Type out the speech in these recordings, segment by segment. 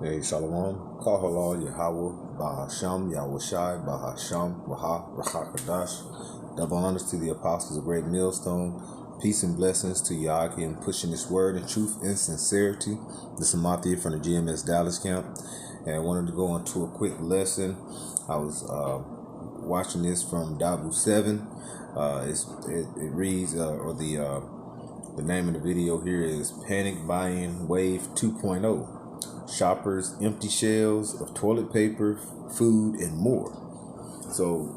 Hey, Shalom. Kahala Yahweh Bahasham Yahushai Bahasham Waha Rahakadash. Double honors to the apostles of Great Millstone. Peace and blessings to Yakim pushing this word in truth and sincerity. This is Mathia from the GMS Dallas camp. And I wanted to go into a quick lesson. I was watching this from Dabu 7. It reads, the name of the video here is Panic Buying Wave 2.0. Shoppers empty shelves of toilet paper, food, and more. So,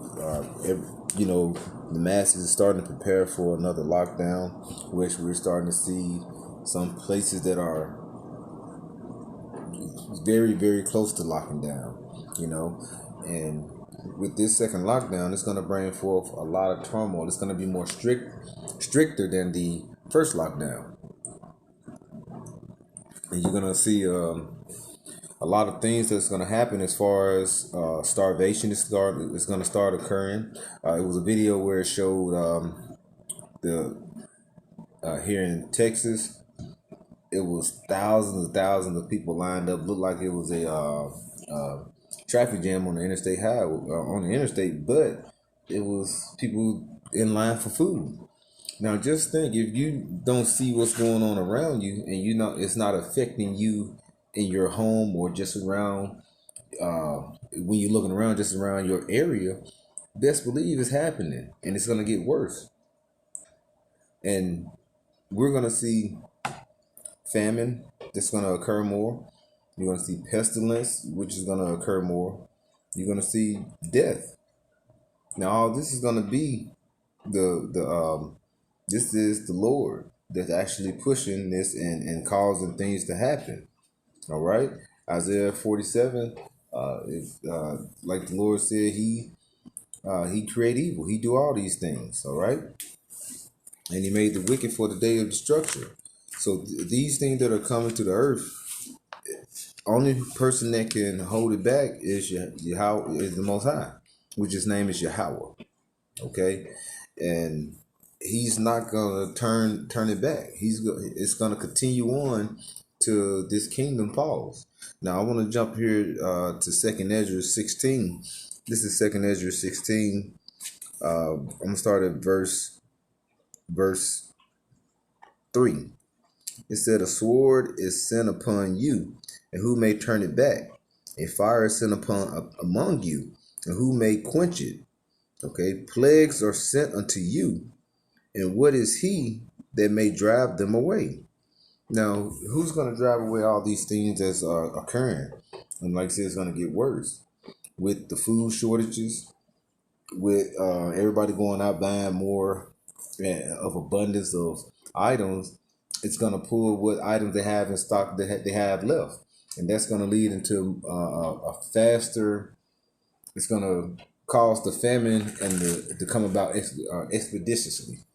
the masses are starting to prepare for another lockdown, which we're starting to see some places that are very, very close to locking down, and with this second lockdown, it's going to bring forth a lot of turmoil. It's going to be more stricter than the first lockdown. And you're going to see a lot of things that's going to happen as far as starvation is going to start occurring. It was a video where it showed here in Texas, it was thousands and thousands of people lined up. Looked like it was a traffic jam on the interstate but it was people in line for food. Now, just think, if you don't see what's going on around you, and it's not affecting you in your home or just around, when you're looking around, just around your area, best believe it's happening, and it's going to get worse. And we're going to see famine that's going to occur more. You're going to see pestilence, which is going to occur more. You're going to see death. Now, all this is going to be this is the Lord that's actually pushing this and causing things to happen. All right. Isaiah 47, like the Lord said, he create evil. He do all these things. All right. And he made the wicked for the day of destruction. So these things that are coming to the earth, only person that can hold it back is Yahweh, is the Most High, which his name is Yahweh. Okay. And he's not gonna turn it back. It's gonna continue on till this kingdom falls. Now I want to jump here to Second Ezra 16. This is Second Ezra 16. I'm gonna start at verse 3. It said, "A sword is sent upon you, and who may turn it back? A fire is sent among you, and who may quench it? Okay, plagues are sent unto you, and what is he that may drive them away?" Now, who's going to drive away all these things that's occurring? And like I said, it's going to get worse with the food shortages, with everybody going out buying more of abundance of items. It's going to pull what items they have in stock that they have left. And that's going to lead into a faster, it's going to cause the famine and to come about expeditiously,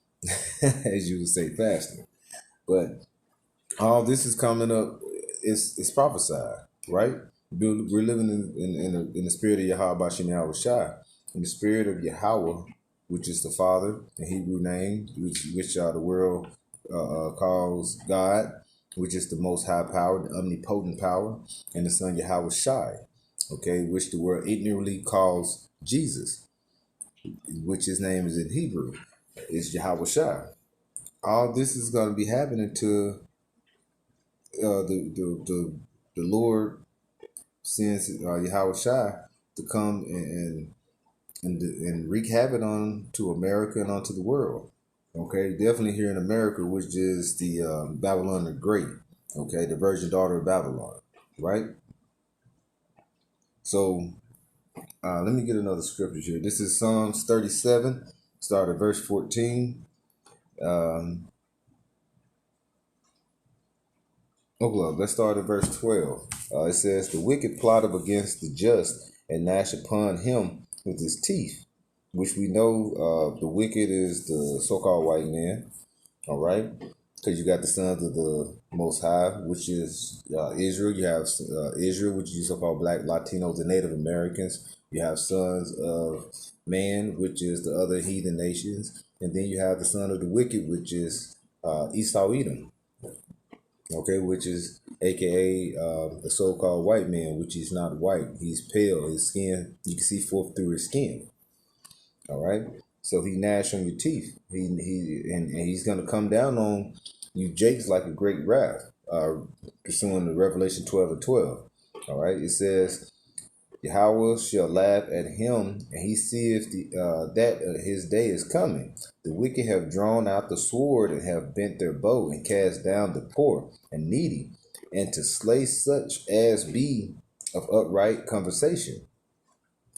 as you would say, faster. But all this is coming up. It's prophesied, right? We're living in the spirit of Yahweh Bashim Yahweh Shai, in the spirit of Yahweh, which is the Father, the Hebrew name, which the world calls God, which is the Most High Power, the omnipotent power, and the Son Yahweh Shai, okay, which the world ignorantly calls Jesus, which his name is in Hebrew, is Yahweh Shai. All this is going to be happening to the Lord sends Yahweh Shai to come and wreak havoc on to America and onto the world. Okay, definitely here in America, which is the Babylon the Great. Okay, the virgin daughter of Babylon, right? So let me get another scripture here. This is Psalms 37, start at verse 14. Let's start at verse 12. It says, "The wicked plot up against the just and gnash upon him with his teeth," which we know the wicked is the so-called white man, all right? Because you got the sons of the Most High, which is Israel. You have Israel, which is so-called Black, Latinos, and Native Americans. You have sons of man, which is the other heathen nations. And then you have the son of the wicked, which is Esau Edom. Okay, which is aka the so-called white man, which is not white. He's pale. His skin, you can see forth through his skin. All right. So he gnash on your teeth. And he's gonna come down on you, Jakes, like a great wrath. Pursuing the Revelation 12:12. All right. It says, Yahweh shall laugh at him, and he seeth that his day is coming. The wicked have drawn out the sword and have bent their bow and cast down the poor and needy, and to slay such as be of upright conversation.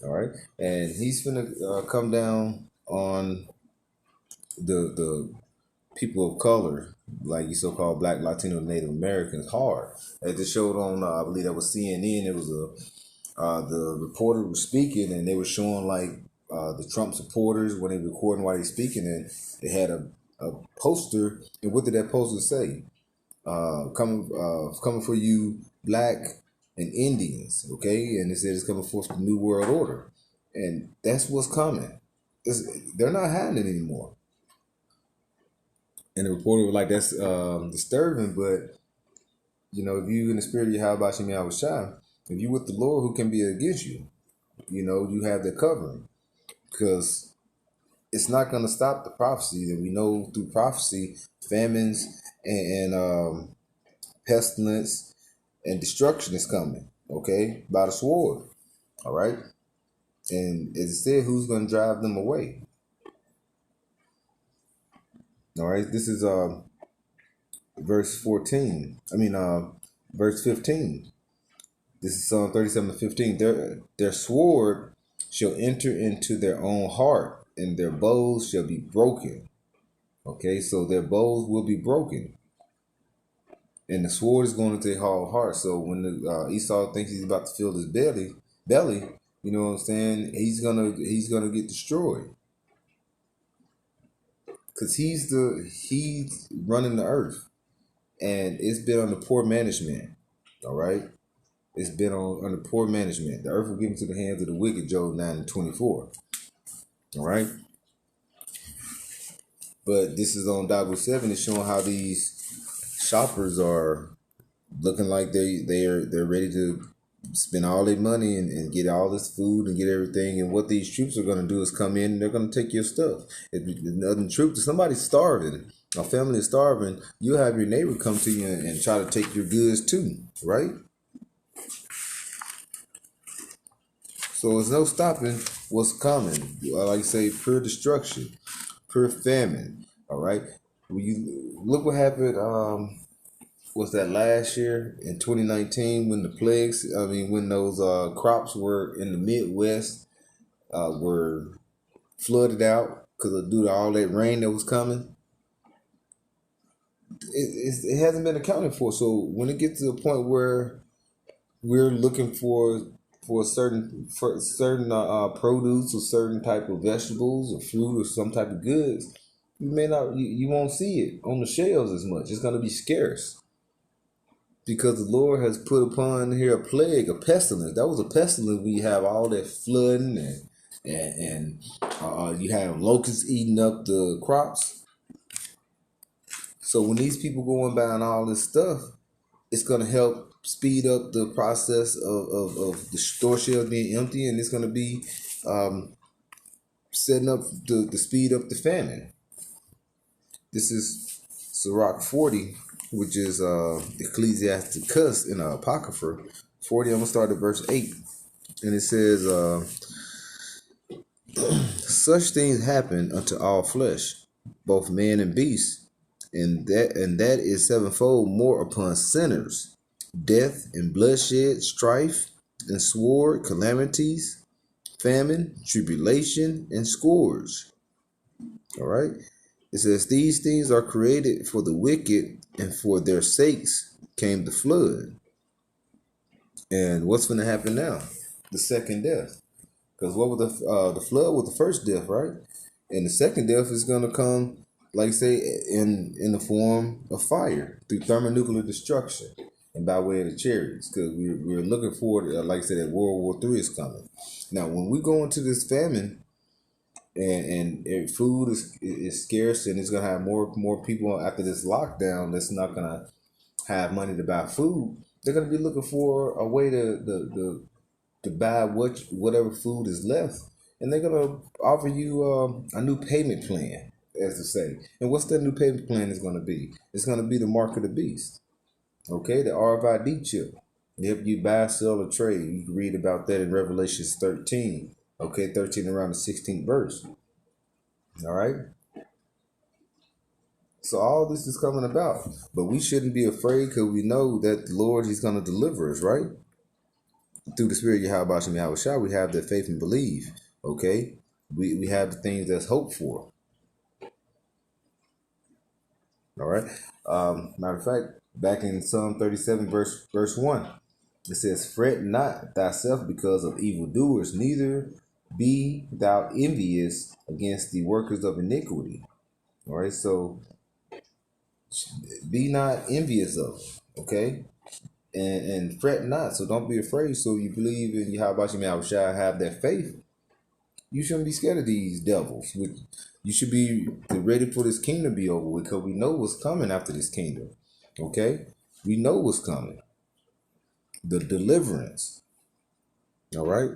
All right, and he's gonna come down on the people of color, like you so-called Black, Latino, Native Americans, hard. As they showed on, I believe that was CNN. It was the reporter was speaking, and they were showing like the Trump supporters when they recording while he's speaking, and they had a poster. And what did that poster say? Coming for you, Black and Indians, okay? And it said it's coming forth the New World Order, and that's what's coming. They're not hiding it anymore. And the reporter was like, "That's disturbing, but you know, if you in the spirit of Yahweh Shem Yahweh Shai, if you with the Lord, who can be against you? You know, you have the covering, because it's not going to stop the prophecy that we know through prophecy, famines and pestilence and destruction is coming, okay, by the sword, all right? And as it said, who's going to drive them away? All right, this is verse 14. Verse 15. This is Psalm 37:15. Their sword shall enter into their own heart, and their bows shall be broken. Okay, so their bows will be broken, and the sword is going to their whole heart. So when Esau thinks he's about to fill his belly, you know what I'm saying? He's gonna get destroyed, because he's running the earth, and it's been under poor management. All right. It's been under poor management. The earth was given to the hands of the wicked, Job 9:24. All right. But this is on Bible 7. It's showing how these shoppers are looking like they're ready to spend all their money and get all this food and get everything. And what these troops are going to do is come in and they're going to take your stuff. If the troops, if somebody's starving, a family is starving, you'll have your neighbor come to you and try to take your goods too, right? So there's no stopping what's coming. Like I say, pure destruction, pure famine. All right. When you look what happened, was that last year in 2019 when the plagues? I mean, when those crops were in the Midwest were flooded out because due to all that rain that was coming. It hasn't been accounted for. So when it gets to the point where we're looking for certain produce or certain type of vegetables or fruit or some type of goods, you won't see it on the shelves as much. It's going to be scarce because the Lord has put upon here a plague, a pestilence. That was a pestilence. We have all that flooding and you have locusts eating up the crops. So when these people going buying all this stuff, it's going to help speed up the process of the store shelves being empty, and it's going to be setting up to speed up the famine. This is Sirach 40, which is Ecclesiasticus in Apocrypha 40. I'm going to start at verse 8. And it says, such things happen unto all flesh, both man and beast, and that is sevenfold more upon sinners. Death and bloodshed, strife and sword, calamities, famine, tribulation, and scourge. All right. It says these things are created for the wicked, and for their sakes came the flood. And what's going to happen now? The second death. Because what was the flood was the first death, right? And the second death is going to come, like say, in the form of fire through thermonuclear destruction and by way of the chariots. Because we're looking forward, like I said, that World War III is coming. Now, when we go into this famine, and food is scarce, and it's gonna have more people after this lockdown that's not gonna have money to buy food, they're going to be looking for a way to buy whatever food is left, and they're going to offer you a new payment plan, as to say. And what's that new payment plan is going to be? It's going to be the mark of the beast, okay, the RFID chip. If you buy, sell, or trade, you can read about that in Revelation 13, okay, 13 around the 16th verse. All right. So all this is coming about, but we shouldn't be afraid because we know that the Lord, He's going to deliver us, right? Through the Spirit, Yahweh Shem Yahweh Shah, we have the faith and believe. Okay, we have the things that's hoped for. All right. Matter of fact, back in Psalm 37, verse 1, it says, "Fret not thyself because of evildoers, neither be thou envious against the workers of iniquity." All right. So be not envious of them, okay? And fret not. So don't be afraid. So you believe in Yahweh Shem Yahweh Shai, have that faith. You shouldn't be scared of these devils. You should be ready for this kingdom to be over with, because we know what's coming after this kingdom. Okay? We know what's coming. The deliverance. All right?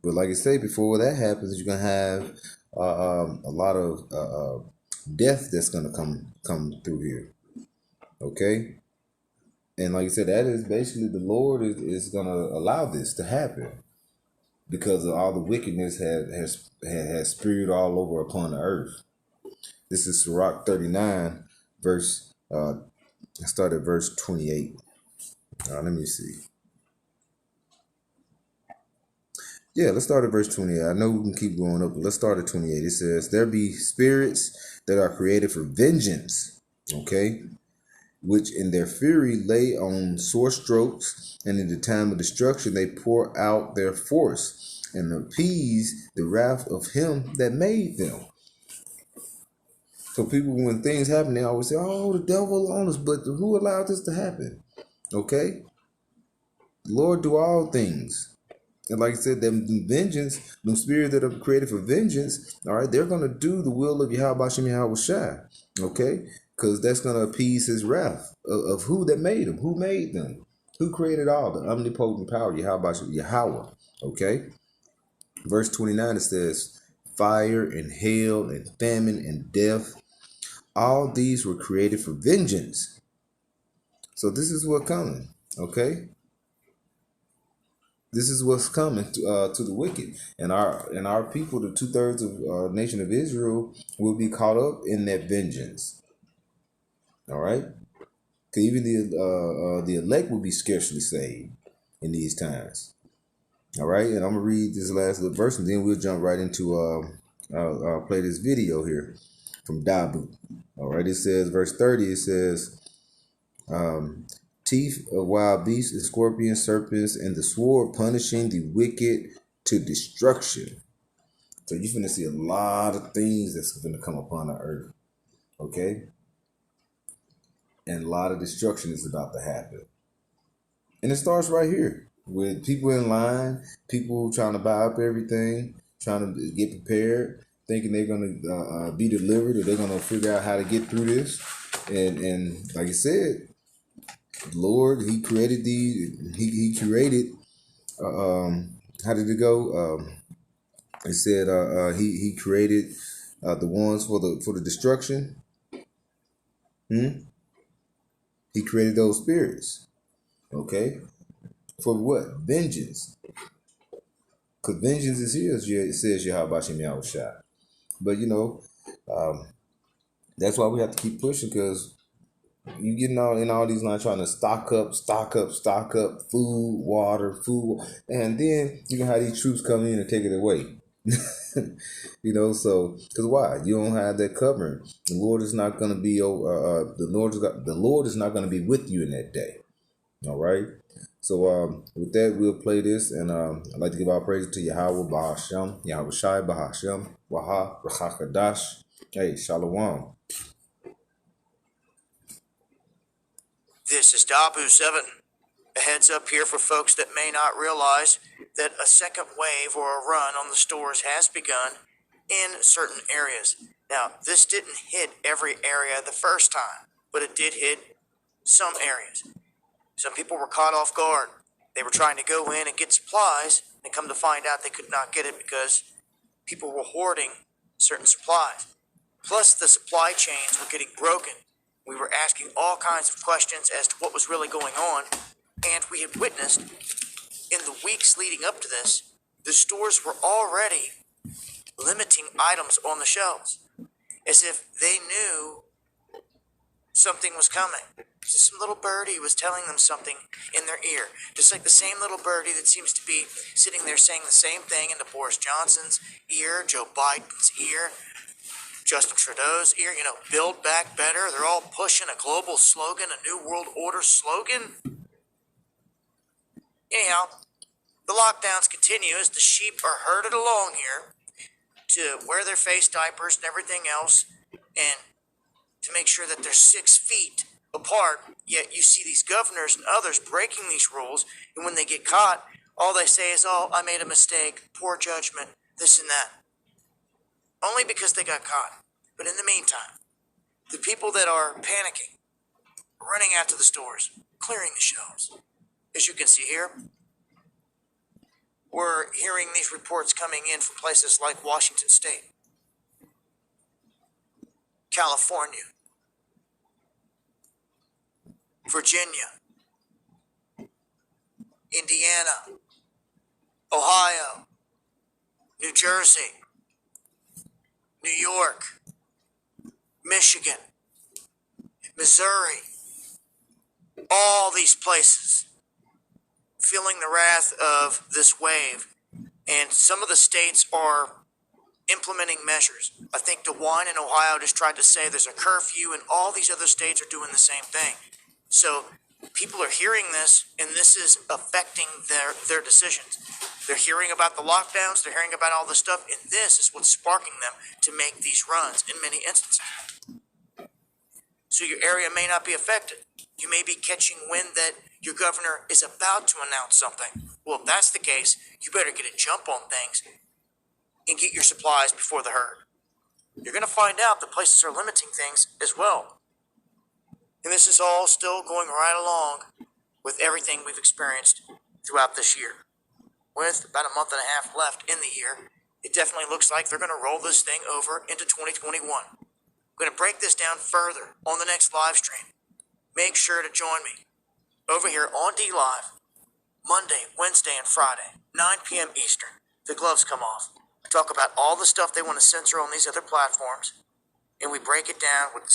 But like I say, before that happens, you're going to have a lot of death that's going to come through here. Okay? And like I said, that is basically the Lord is going to allow this to happen because of all the wickedness has spewed all over upon the earth. This is Sirach 39, verse, I start at verse 28. Let me see. Yeah, let's start at verse 28. I know we can keep going up, but let's start at 28. It says, "There be spirits that are created for vengeance, okay, which in their fury lay on sore strokes, and in the time of destruction they pour out their force, and appease the wrath of him that made them." So people, when things happen, they always say, "Oh, the devil on us," but who allowed this to happen? Okay? The Lord do all things. And like I said, them vengeance, them spirits that are created for vengeance, all right, they're going to do the will of Yahweh Shem Yahweh Shai, okay? Because that's going to appease his wrath of who that made them, who made them, who created all the omnipotent power, Yahweh, okay? Verse 29, it says, "Fire and hail and famine and death, all these were created for vengeance." So this is what's coming, okay? This is what's coming to the wicked, and our people, the 2/3 of nation of Israel, will be caught up in that vengeance. All right, even the elect will be scarcely saved in these times. All right, and I'm gonna read this last little verse, and then we'll jump right into play this video here from Dabu. All right, it says verse 30. It says, "Teeth of wild beasts and scorpions, serpents, and the sword punishing the wicked to destruction." So you're going to see a lot of things that's going to come upon the earth, okay? And a lot of destruction is about to happen. And it starts right here with people in line, people trying to buy up everything, trying to get prepared, thinking they're going to be delivered, or they're going to figure out how to get through this. And like I said, the Lord, He created these. He created. How did it go? It said He created the ones for the destruction. He created those spirits. Okay, for what? Vengeance. Because vengeance is His. It says Yahweh Shem Yahweh Shai. But that's why we have to keep pushing, because you getting all these lines trying to stock up food, water, and then you can have these troops come in and take it away. So because why? You don't have that covering. The Lord is not going to be the Lord is not going to be with you in that day. All right. So with that, we'll play this, and I'd like to give our praise to Yahweh Bahashem, Yahweh Shai Bahashem, Waha Rachakadash. Hey, Shalom. This is Dabu 7. A heads up here for folks that may not realize that a second wave or a run on the stores has begun in certain areas. Now, this didn't hit every area the first time, but it did hit some areas. Some people were caught off guard. They were trying to go in and get supplies, and come to find out they could not get it because people were hoarding certain supplies. Plus, the supply chains were getting broken. We were asking all kinds of questions as to what was really going on, and we had witnessed in the weeks leading up to this, the stores were already limiting items on the shelves as if they knew something was coming. Some little birdie was telling them something in their ear, just like the same little birdie that seems to be sitting there saying the same thing into Boris Johnson's ear, Joe Biden's ear, Justin Trudeau's ear. Build back better. They're all pushing a global slogan, a new world order slogan. Anyhow, the lockdowns continue as the sheep are herded along here to wear their face diapers and everything else, and to make sure that they're 6 feet apart. Yet you see these governors and others breaking these rules, and when they get caught, all they say is, "Oh, I made a mistake, poor judgment, this and that." Only because they got caught. But in the meantime, the people that are panicking, running out to the stores, clearing the shelves. As you can see here, we're hearing these reports coming in from places like Washington State, California, Virginia, Indiana, Ohio, New Jersey, New York, Michigan, Missouri, all these places feeling the wrath of this wave. And some of the states are implementing measures. I think DeWine in Ohio just tried to say there's a curfew, and all these other states are doing the same thing. So people are hearing this, and this is affecting their decisions. They're hearing about the lockdowns, they're hearing about all this stuff, and this is what's sparking them to make these runs in many instances. So your area may not be affected. You may be catching wind that your governor is about to announce something. Well, if that's the case, you better get a jump on things and get your supplies before the herd. You're going to find out that places are limiting things as well. And this is all still going right along with everything we've experienced throughout this year. With about a month and a half left in the year, it definitely looks like they're going to roll this thing over into 2021. I'm going to break this down further on the next live stream. Make sure to join me over here on D Live, Monday, Wednesday, and Friday, 9 p.m. Eastern. The gloves come off. I talk about all the stuff they want to censor on these other platforms, and we break it down with